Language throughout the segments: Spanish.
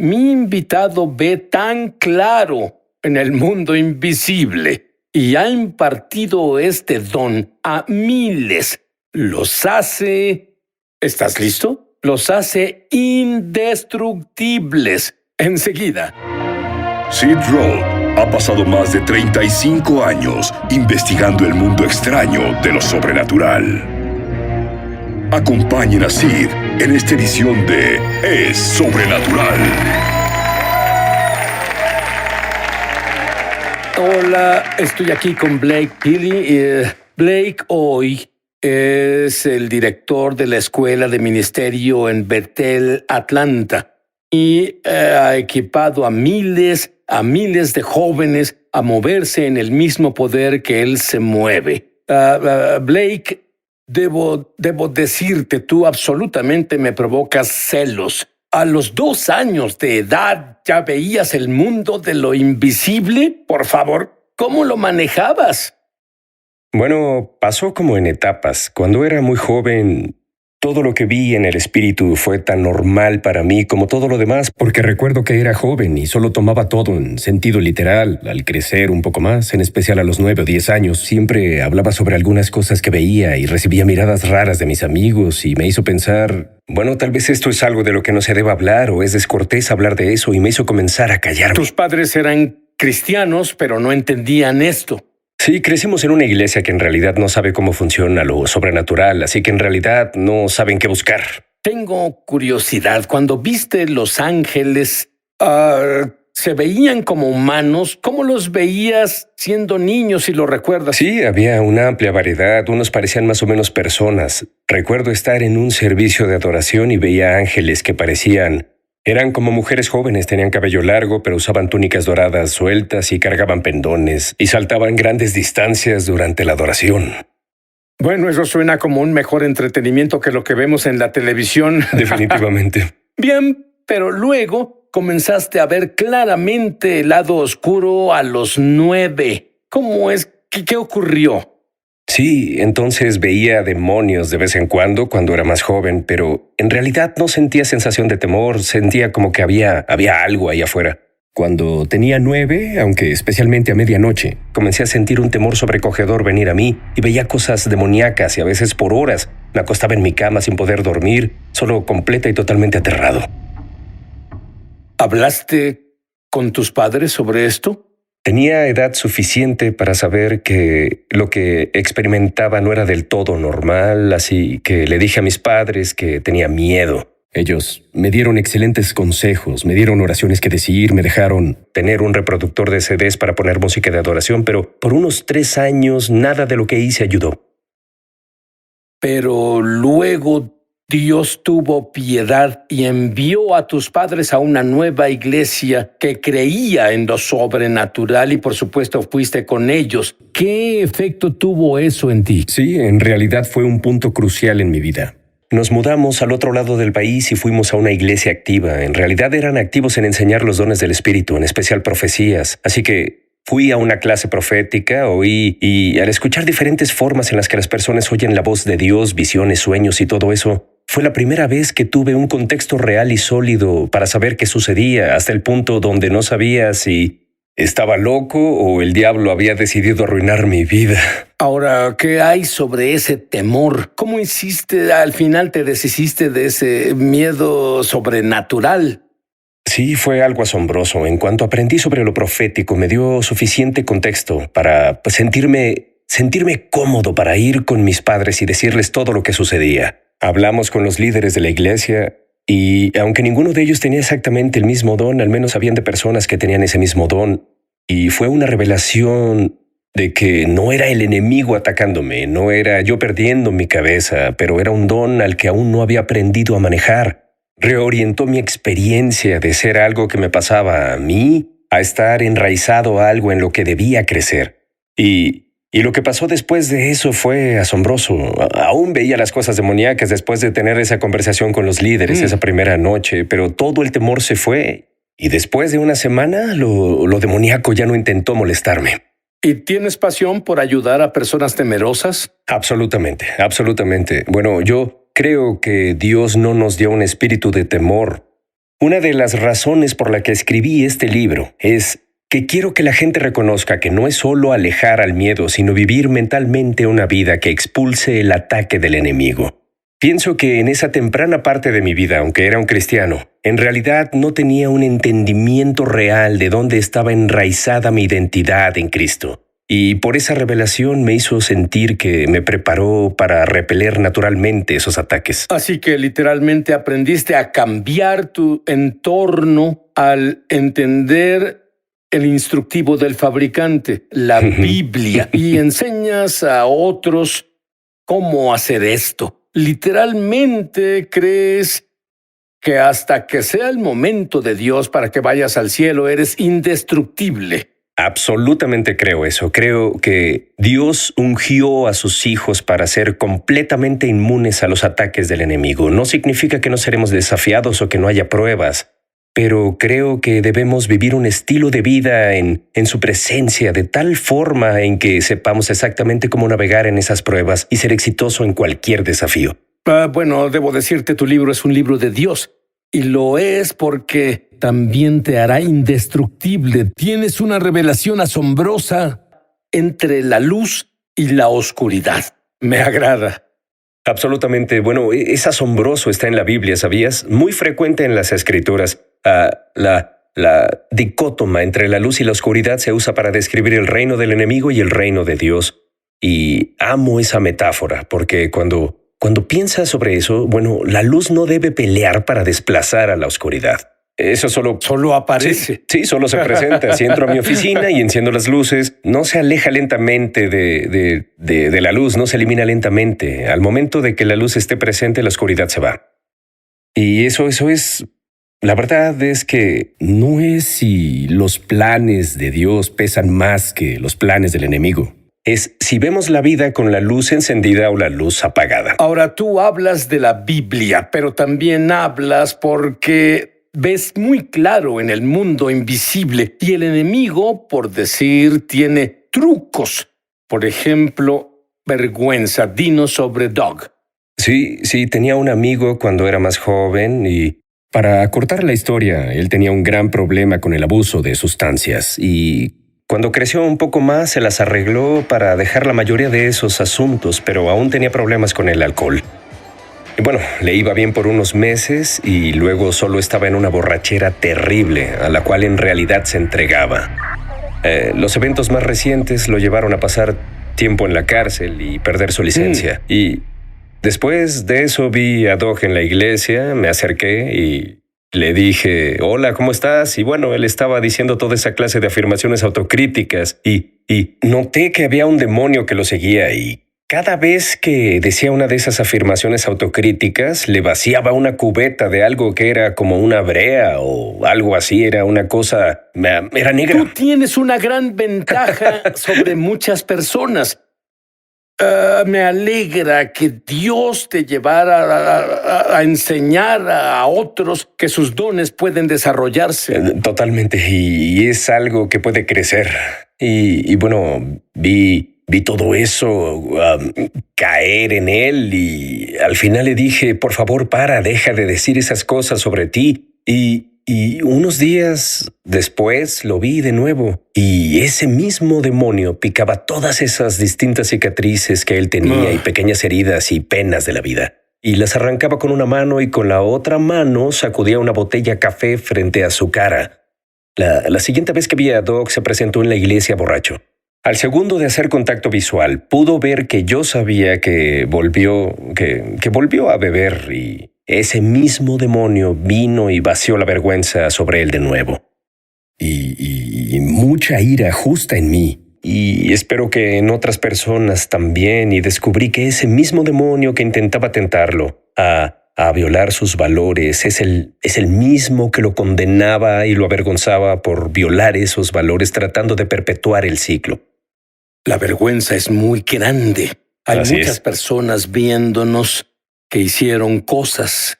Mi invitado ve tan claro en el mundo invisible y ha impartido este don a miles. Los hace... ¿Estás listo? Los hace indestructibles. Enseguida. Sid Roth ha pasado más de 35 años investigando el mundo extraño de lo sobrenatural. Acompañen a Sid en esta edición de Es Sobrenatural. Hola, estoy aquí con Blake Healy. Blake hoy es el director de la Escuela de Ministerio en Bethel, Atlanta, y ha equipado a miles de jóvenes a moverse en el mismo poder que él se mueve. Blake, debo decirte, tú absolutamente me provocas celos. ¿A los 2 años de edad ya veías el mundo de lo invisible? Por favor, ¿cómo lo manejabas? Bueno, pasó como en etapas. Cuando era muy joven, todo lo que vi en el espíritu fue tan normal para mí como todo lo demás, porque recuerdo que era joven y solo tomaba todo en sentido literal. Al crecer un poco más, en especial a los 9 o 10 años, siempre hablaba sobre algunas cosas que veía y recibía miradas raras de mis amigos y me hizo pensar, bueno, tal vez esto es algo de lo que no se deba hablar o es descortés hablar de eso, y me hizo comenzar a callarme. Tus padres eran cristianos, pero no entendían esto. Sí, crecimos en una iglesia que en realidad no sabe cómo funciona lo sobrenatural, así que en realidad no saben qué buscar. Tengo curiosidad. Cuando viste los ángeles, ¿se veían como humanos? ¿Cómo los veías siendo niños, si lo recuerdas? Sí, había una amplia variedad. Unos parecían más o menos personas. Recuerdo estar en un servicio de adoración y veía ángeles que eran como mujeres jóvenes, tenían cabello largo, pero usaban túnicas doradas sueltas y cargaban pendones y saltaban grandes distancias durante la adoración. Bueno, eso suena como un mejor entretenimiento que lo que vemos en la televisión. Definitivamente. Bien, pero luego comenzaste a ver claramente el lado oscuro a los 9. ¿Cómo es? ¿Qué ocurrió? Sí, entonces veía demonios de vez en cuando era más joven, pero en realidad no sentía sensación de temor, sentía como que había algo ahí afuera. Cuando tenía 9, aunque especialmente a medianoche, comencé a sentir un temor sobrecogedor venir a mí y veía cosas demoníacas y a veces por horas. Me acostaba en mi cama sin poder dormir, solo completa y totalmente aterrado. ¿Hablaste con tus padres sobre esto? Tenía edad suficiente para saber que lo que experimentaba no era del todo normal, así que le dije a mis padres que tenía miedo. Ellos me dieron excelentes consejos, me dieron oraciones que decir, me dejaron tener un reproductor de CDs para poner música de adoración, pero por unos 3 años nada de lo que hice ayudó. Pero luego Dios tuvo piedad y envió a tus padres a una nueva iglesia que creía en lo sobrenatural y por supuesto fuiste con ellos. ¿Qué efecto tuvo eso en ti? Sí, en realidad fue un punto crucial en mi vida. Nos mudamos al otro lado del país y fuimos a una iglesia activa. En realidad eran activos en enseñar los dones del Espíritu, en especial profecías. Así que fui a una clase profética, oí, y al escuchar diferentes formas en las que las personas oyen la voz de Dios, visiones, sueños y todo eso, fue la primera vez que tuve un contexto real y sólido para saber qué sucedía, hasta el punto donde no sabía si estaba loco o el diablo había decidido arruinar mi vida. Ahora, ¿qué hay sobre ese temor? ¿Cómo hiciste? Al final te deshiciste de ese miedo sobrenatural. Sí, fue algo asombroso. En cuanto aprendí sobre lo profético, me dio suficiente contexto para sentirme cómodo para ir con mis padres y decirles todo lo que sucedía. Hablamos con los líderes de la iglesia y, aunque ninguno de ellos tenía exactamente el mismo don, al menos habían de personas que tenían ese mismo don. Y fue una revelación de que no era el enemigo atacándome, no era yo perdiendo mi cabeza, pero era un don al que aún no había aprendido a manejar. Reorientó mi experiencia de ser algo que me pasaba a mí a estar enraizado a algo en lo que debía crecer. Y lo que pasó después de eso fue asombroso. Aún veía las cosas demoníacas después de tener esa conversación con los líderes esa primera noche, pero todo el temor se fue. Y después de una semana, lo demoníaco ya no intentó molestarme. ¿Y tienes pasión por ayudar a personas temerosas? Absolutamente, absolutamente. Bueno, yo creo que Dios no nos dio un espíritu de temor, Una de las razones por la que escribí este libro es que quiero que la gente reconozca que no es solo alejar al miedo, sino vivir mentalmente una vida que expulse el ataque del enemigo. Pienso que en esa temprana parte de mi vida, aunque era un cristiano, en realidad no tenía un entendimiento real de dónde estaba enraizada mi identidad en Cristo. Y por esa revelación me hizo sentir que me preparó para repeler naturalmente esos ataques. Así que literalmente aprendiste a cambiar tu entorno al entender el instructivo del fabricante, la Biblia, y enseñas a otros cómo hacer esto. Literalmente crees que hasta que sea el momento de Dios para que vayas al cielo, eres indestructible. Absolutamente creo eso. Creo que Dios ungió a sus hijos para ser completamente inmunes a los ataques del enemigo. No significa que no seremos desafiados o que no haya pruebas, pero creo que debemos vivir un estilo de vida en su presencia de tal forma en que sepamos exactamente cómo navegar en esas pruebas y ser exitoso en cualquier desafío. Bueno, debo decirte, tu libro es un libro de Dios. Y lo es porque también te hará indestructible. Tienes una revelación asombrosa entre la luz y la oscuridad. Me agrada. Absolutamente. Bueno, es asombroso, está en la Biblia, ¿sabías? Muy frecuente en las Escrituras. La dicótoma entre la luz y la oscuridad se usa para describir el reino del enemigo y el reino de Dios. Y amo esa metáfora, porque cuando piensas sobre eso, bueno, la luz no debe pelear para desplazar a la oscuridad. Eso Solo aparece. Sí, solo se presenta. Si entro a mi oficina y enciendo las luces, no se aleja lentamente de la luz, no se elimina lentamente. Al momento de que la luz esté presente, la oscuridad se va. Y eso es... La verdad es que no es si los planes de Dios pesan más que los planes del enemigo. Es si vemos la vida con la luz encendida o la luz apagada. Ahora, tú hablas de la Biblia, pero también hablas porque ves muy claro en el mundo invisible y el enemigo, por decir, tiene trucos. Por ejemplo, vergüenza. Dinos sobre Doug. Sí, tenía un amigo cuando era más joven y... Para cortar la historia, él tenía un gran problema con el abuso de sustancias y... Cuando creció un poco más, se las arregló para dejar la mayoría de esos asuntos, pero aún tenía problemas con el alcohol. Y bueno, le iba bien por unos meses y luego solo estaba en una borrachera terrible, a la cual en realidad se entregaba. Los eventos más recientes lo llevaron a pasar tiempo en la cárcel y perder su licencia. Y después de eso vi a Doug en la iglesia, me acerqué y... Le dije, hola, ¿cómo estás? Y bueno, él estaba diciendo toda esa clase de afirmaciones autocríticas y noté que había un demonio que lo seguía y cada vez que decía una de esas afirmaciones autocríticas, le vaciaba una cubeta de algo que era como una brea o algo así, era una cosa, era negra. Tú tienes una gran ventaja sobre muchas personas. Me alegra que Dios te llevara a enseñar a otros que sus dones pueden desarrollarse. Totalmente, y es algo que puede crecer. Y bueno, vi todo eso caer en él y al final le dije, por favor, deja de decir esas cosas sobre ti. Y unos días después lo vi de nuevo y ese mismo demonio picaba todas esas distintas cicatrices que él tenía y pequeñas heridas y penas de la vida. Y las arrancaba con una mano y con la otra mano sacudía una botella café frente a su cara. La siguiente vez que vi a Doug se presentó en la iglesia borracho. Al segundo de hacer contacto visual, pudo ver que yo sabía que volvió a beber y... Ese mismo demonio vino y vació la vergüenza sobre él de nuevo. Y mucha ira justa en mí. Y espero que en otras personas también. Y descubrí que ese mismo demonio que intentaba tentarlo a violar sus valores es el mismo que lo condenaba y lo avergonzaba por violar esos valores tratando de perpetuar el ciclo. La vergüenza es muy grande. Hay muchas personas viéndonos que hicieron cosas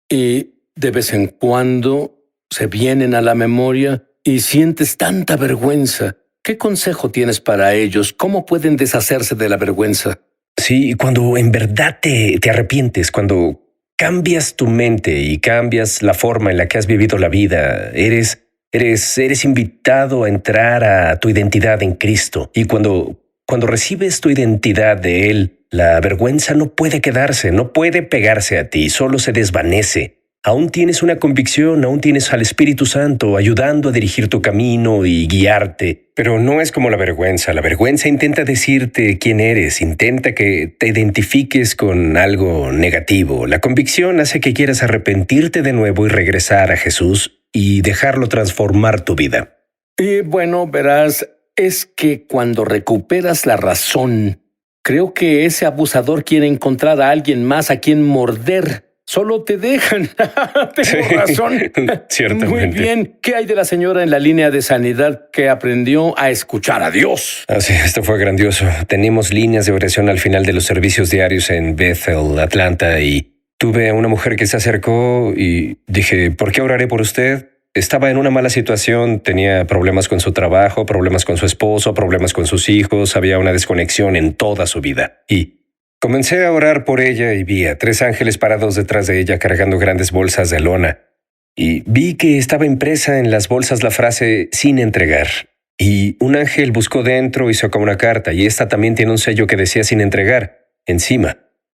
y de vez en cuando se vienen a la memoria y sientes tanta vergüenza. ¿Qué consejo tienes para ellos? ¿Cómo pueden deshacerse de la vergüenza? Sí, cuando en verdad te arrepientes, cuando cambias tu mente y cambias la forma en la que has vivido la vida. Eres invitado a entrar a tu identidad en Cristo. Y cuando recibes tu identidad de Él, la vergüenza no puede quedarse, no puede pegarse a ti, solo se desvanece. Aún tienes una convicción, aún tienes al Espíritu Santo ayudando a dirigir tu camino y guiarte. Pero no es como la vergüenza. La vergüenza intenta decirte quién eres, intenta que te identifiques con algo negativo. La convicción hace que quieras arrepentirte de nuevo y regresar a Jesús y dejarlo transformar tu vida. Y bueno, verás, es que cuando recuperas la razón, creo que ese abusador quiere encontrar a alguien más a quien morder. Solo te dejan. Tengo razón. Ciertamente. Muy bien. ¿Qué hay de la señora en la línea de sanidad que aprendió a escuchar a Dios? Sí, esto fue grandioso. Tenemos líneas de oración al final de los servicios diarios en Bethel, Atlanta, y tuve a una mujer que se acercó y dije, ¿por qué oraré por usted? Estaba en una mala situación, tenía problemas con su trabajo, problemas con su esposo, problemas con sus hijos, había una desconexión en toda su vida. Y comencé a orar por ella y vi a 3 ángeles parados detrás de ella cargando grandes bolsas de lona. Y vi que estaba impresa en las bolsas la frase «sin entregar». Y un ángel buscó dentro y sacó una carta, y esta también tiene un sello que decía «sin entregar» encima.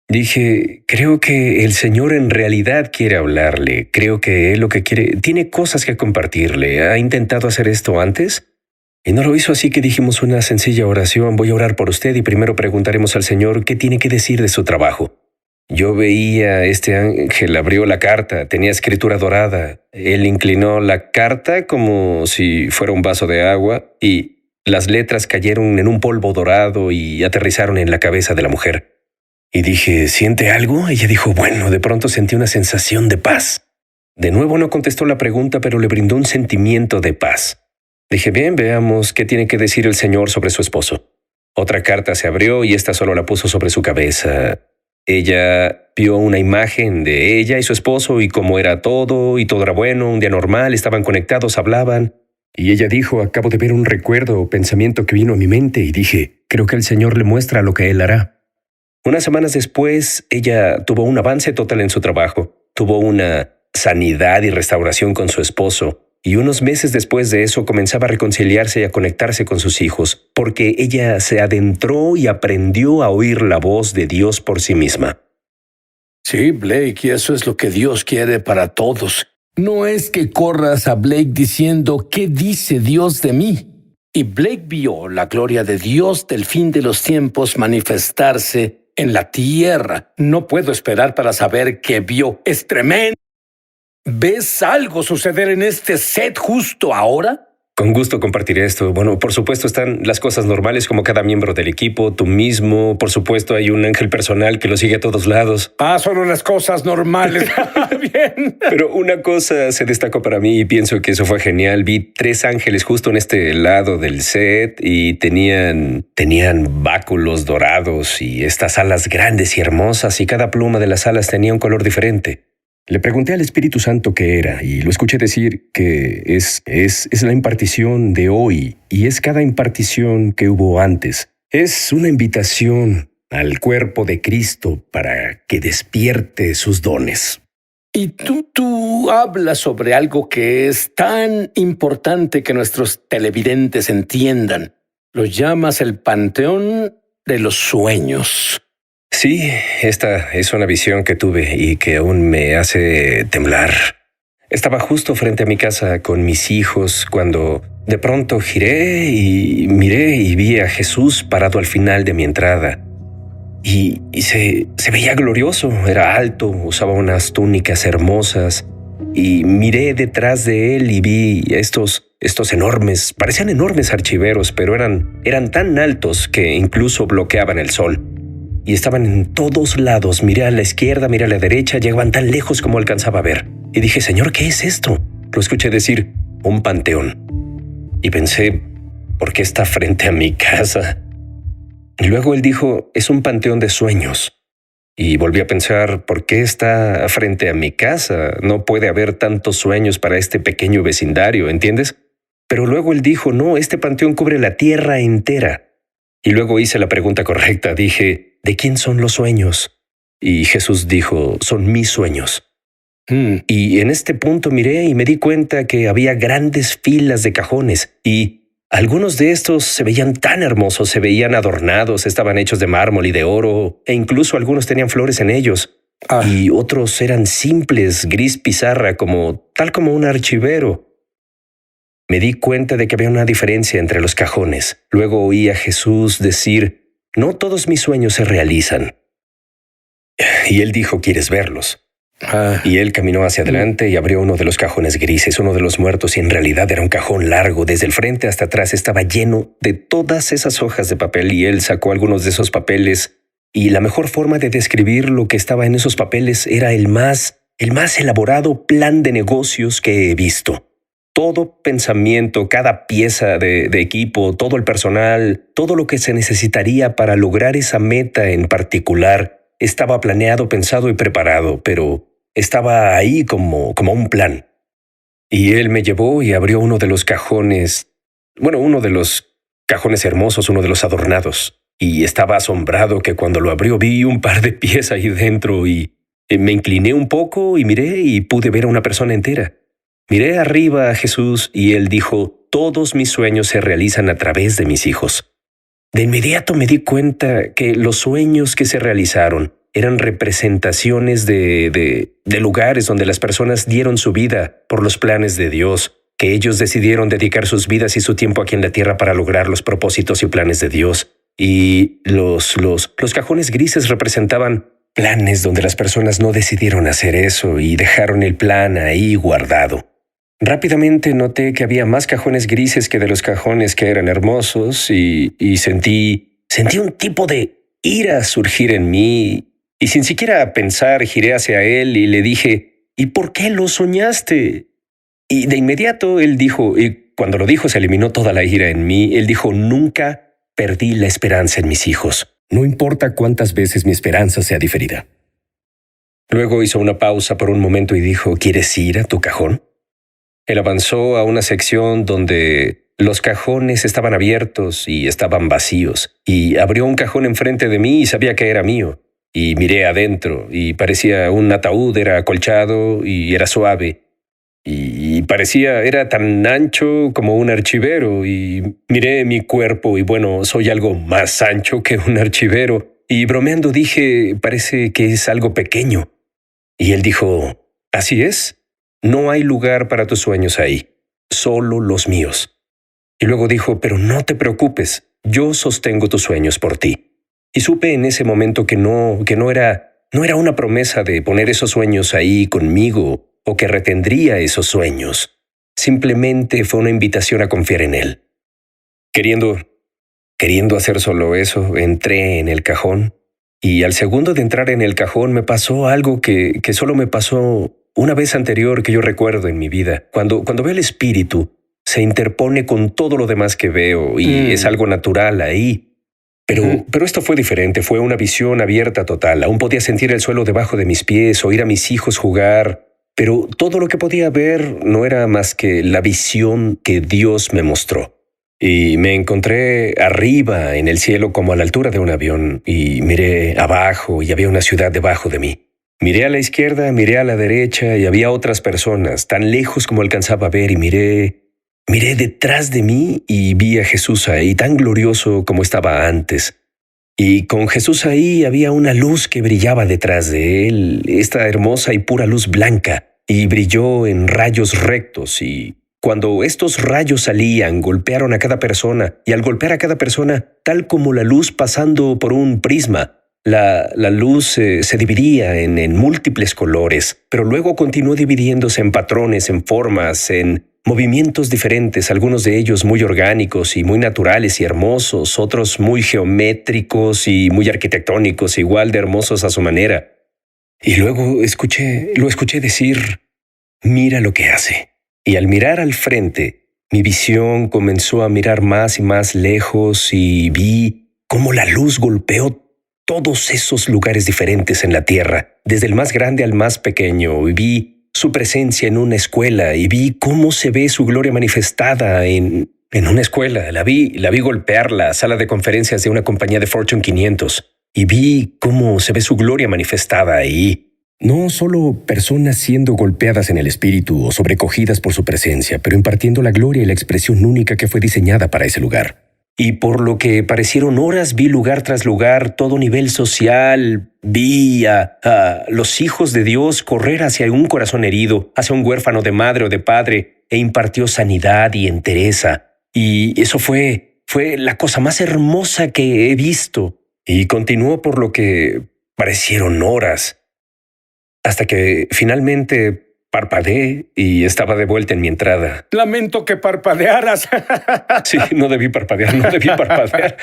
Dije, creo que el Señor en realidad quiere hablarle. Creo que Él lo que quiere, tiene cosas que compartirle. ¿Ha intentado hacer esto antes? Y no lo hizo, así que dijimos una sencilla oración. Voy a orar por usted y primero preguntaremos al Señor qué tiene que decir de su trabajo. Yo veía este ángel, abrió la carta, tenía escritura dorada. Él inclinó la carta como si fuera un vaso de agua y las letras cayeron en un polvo dorado y aterrizaron en la cabeza de la mujer. Y dije, ¿siente algo? Ella dijo, bueno, de pronto sentí una sensación de paz. De nuevo no contestó la pregunta, pero le brindó un sentimiento de paz. Dije, bien, veamos qué tiene que decir el Señor sobre su esposo. Otra carta se abrió y esta solo la puso sobre su cabeza. Ella vio una imagen de ella y su esposo y cómo era todo, y todo era bueno, un día normal, estaban conectados, hablaban. Y ella dijo, acabo de ver un recuerdo o pensamiento que vino a mi mente y dije, creo que el Señor le muestra lo que Él hará. Unas semanas después, ella tuvo un avance total en su trabajo, tuvo una sanidad y restauración con su esposo, y unos meses después de eso comenzaba a reconciliarse y a conectarse con sus hijos, porque ella se adentró y aprendió a oír la voz de Dios por sí misma. Sí, Blake, y eso es lo que Dios quiere para todos. No es que corras a Blake diciendo, ¿qué dice Dios de mí? Y Blake vio la gloria de Dios del fin de los tiempos manifestarse en la tierra. No puedo esperar para saber qué vio. Es tremendo. ¿Ves algo suceder en este set justo ahora? Con gusto compartiré esto. Bueno, por supuesto están las cosas normales como cada miembro del equipo, tú mismo. Por supuesto hay un ángel personal que lo sigue a todos lados. Solo las cosas normales. Bien. Pero una cosa se destacó para mí y pienso que eso fue genial. Vi 3 ángeles justo en este lado del set y tenían báculos dorados y estas alas grandes y hermosas, y cada pluma de las alas tenía un color diferente. Le pregunté al Espíritu Santo qué era y lo escuché decir que es la impartición de hoy y es cada impartición que hubo antes. Es una invitación al cuerpo de Cristo para que despierte sus dones. Y tú hablas sobre algo que es tan importante que nuestros televidentes entiendan. Lo llamas el panteón de los sueños. Sí, esta es una visión que tuve y que aún me hace temblar. Estaba justo frente a mi casa con mis hijos cuando de pronto giré y miré y vi a Jesús parado al final de mi entrada. Y se veía glorioso, era alto, usaba unas túnicas hermosas. Y miré detrás de él y vi estos enormes, parecían enormes archiveros, pero eran tan altos que incluso bloqueaban el sol. Y estaban en todos lados, miré a la izquierda, miré a la derecha, llegaban tan lejos como alcanzaba a ver. Y dije, Señor, ¿qué es esto? Lo escuché decir, un panteón. Y pensé, ¿por qué está frente a mi casa? Y luego él dijo, es un panteón de sueños. Y volví a pensar, ¿por qué está frente a mi casa? No puede haber tantos sueños para este pequeño vecindario, ¿entiendes? Pero luego él dijo, no, este panteón cubre la tierra entera. Y luego hice la pregunta correcta, dije, ¿de quién son los sueños? Y Jesús dijo, son mis sueños. Mm. Y en este punto miré y me di cuenta que había grandes filas de cajones y algunos de estos se veían tan hermosos, se veían adornados, estaban hechos de mármol y de oro e incluso algunos tenían flores en ellos. Ah. Y otros eran simples, gris pizarra, tal como un archivero. Me di cuenta de que había una diferencia entre los cajones. Luego oí a Jesús decir, no todos mis sueños se realizan. Y él dijo, ¿quieres verlos? Ah. Y él caminó hacia adelante y abrió uno de los cajones grises, uno de los muertos, y en realidad era un cajón largo. Desde el frente hasta atrás estaba lleno de todas esas hojas de papel y él sacó algunos de esos papeles. Y la mejor forma de describir lo que estaba en esos papeles era el más elaborado plan de negocios que he visto. Todo pensamiento, cada pieza de equipo, todo el personal, todo lo que se necesitaría para lograr esa meta en particular estaba planeado, pensado y preparado, pero estaba ahí como un plan. Y él me llevó y abrió uno de los cajones hermosos, uno de los adornados. Y estaba asombrado que cuando lo abrió vi un par de pies ahí dentro y me incliné un poco y miré y pude ver a una persona entera. Miré arriba a Jesús y él dijo, todos mis sueños se realizan a través de mis hijos. De inmediato me di cuenta que los sueños que se realizaron eran representaciones de lugares donde las personas dieron su vida por los planes de Dios, que ellos decidieron dedicar sus vidas y su tiempo aquí en la tierra para lograr los propósitos y planes de Dios. Y los cajones grises representaban planes donde las personas no decidieron hacer eso y dejaron el plan ahí guardado. Rápidamente noté que había más cajones grises que de los cajones que eran hermosos y sentí un tipo de ira surgir en mí. Y sin siquiera pensar, giré hacia él y le dije, ¿y por qué lo soñaste? Y de inmediato él dijo, y cuando lo dijo se eliminó toda la ira en mí, él dijo, nunca perdí la esperanza en mis hijos. No importa cuántas veces mi esperanza sea diferida. Luego hizo una pausa por un momento y dijo, ¿quieres ir a tu cajón? Él avanzó a una sección donde los cajones estaban abiertos y estaban vacíos, y abrió un cajón enfrente de mí y sabía que era mío. Y miré adentro y parecía un ataúd, era acolchado y era suave. Y era tan ancho como un archivero, y miré mi cuerpo y bueno, soy algo más ancho que un archivero. Y bromeando dije, parece que es algo pequeño. Y él dijo, así es, no hay lugar para tus sueños ahí, solo los míos. Y luego dijo, pero no te preocupes, yo sostengo tus sueños por ti. Y supe en ese momento que no era una promesa de poner esos sueños ahí conmigo o que retendría esos sueños. Simplemente fue una invitación a confiar en él. Queriendo hacer solo eso, entré en el cajón y al segundo de entrar en el cajón me pasó algo que solo me pasó una vez anterior que yo recuerdo en mi vida. Cuando veo el espíritu, se interpone con todo lo demás que veo y es algo natural ahí. Pero esto fue diferente, fue una visión abierta total. Aún podía sentir el suelo debajo de mis pies, oír a mis hijos jugar, pero todo lo que podía ver no era más que la visión que Dios me mostró. Y me encontré arriba en el cielo como a la altura de un avión y miré abajo y había una ciudad debajo de mí. Miré a la izquierda, miré a la derecha y había otras personas tan lejos como alcanzaba a ver y miré detrás de mí y vi a Jesús ahí, tan glorioso como estaba antes. Y con Jesús ahí había una luz que brillaba detrás de él, esta hermosa y pura luz blanca, y brilló en rayos rectos. Y cuando estos rayos salían, golpearon a cada persona, y al golpear a cada persona, tal como la luz pasando por un prisma, la luz se dividía en múltiples colores, pero luego continuó dividiéndose en patrones, en formas, en movimientos diferentes, algunos de ellos muy orgánicos y muy naturales y hermosos, otros muy geométricos y muy arquitectónicos, igual de hermosos a su manera. Y luego lo escuché decir, mira lo que hace. Y al mirar al frente, mi visión comenzó a mirar más y más lejos y vi cómo la luz golpeó todos esos lugares diferentes en la tierra, desde el más grande al más pequeño, y vi su presencia en una escuela y vi cómo se ve su gloria manifestada en una escuela. La vi golpear la sala de conferencias de una compañía de Fortune 500. y vi cómo se ve su gloria manifestada ahí. No solo personas siendo golpeadas en el espíritu o sobrecogidas por su presencia, pero impartiendo la gloria y la expresión única que fue diseñada para ese lugar. Y por lo que parecieron horas, vi lugar tras lugar, todo nivel social, vi a los hijos de Dios correr hacia un corazón herido, hacia un huérfano de madre o de padre, e impartió sanidad y entereza. Y eso fue la cosa más hermosa que he visto. Y continuó por lo que parecieron horas, hasta que finalmente parpadeé y estaba de vuelta en mi entrada. Lamento que parpadearas. Sí, no debí parpadear.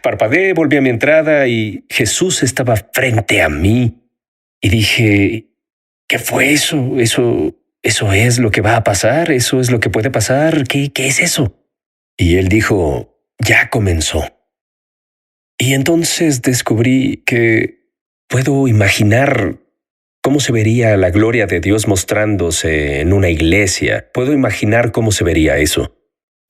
Parpadeé, volví a mi entrada y Jesús estaba frente a mí. Y dije, ¿qué fue eso? ¿Eso es lo que va a pasar? ¿Eso es lo que puede pasar? ¿Qué es eso? Y él dijo, ya comenzó. Y entonces descubrí que puedo imaginar cómo se vería la gloria de Dios mostrándose en una iglesia. Puedo imaginar cómo se vería eso.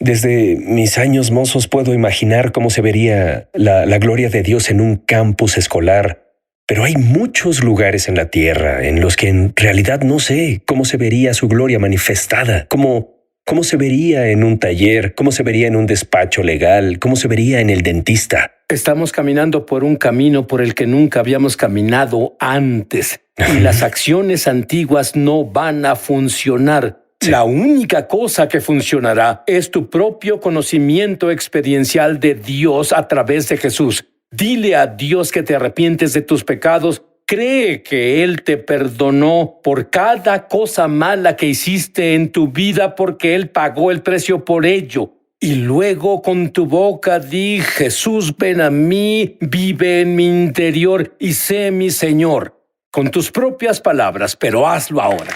Desde mis años mozos puedo imaginar cómo se vería la gloria de Dios en un campus escolar. Pero hay muchos lugares en la tierra en los que en realidad no sé cómo se vería su gloria manifestada. ¿Cómo se vería en un taller? ¿Cómo se vería en un despacho legal? ¿Cómo se vería en el dentista? Estamos caminando por un camino por el que nunca habíamos caminado antes. Y las acciones antiguas no van a funcionar. Sí. La única cosa que funcionará es tu propio conocimiento experiencial de Dios a través de Jesús. Dile a Dios que te arrepientes de tus pecados. Cree que Él te perdonó por cada cosa mala que hiciste en tu vida porque Él pagó el precio por ello. Y luego con tu boca di, Jesús, ven a mí, vive en mi interior y sé mi Señor. Con tus propias palabras, pero hazlo ahora.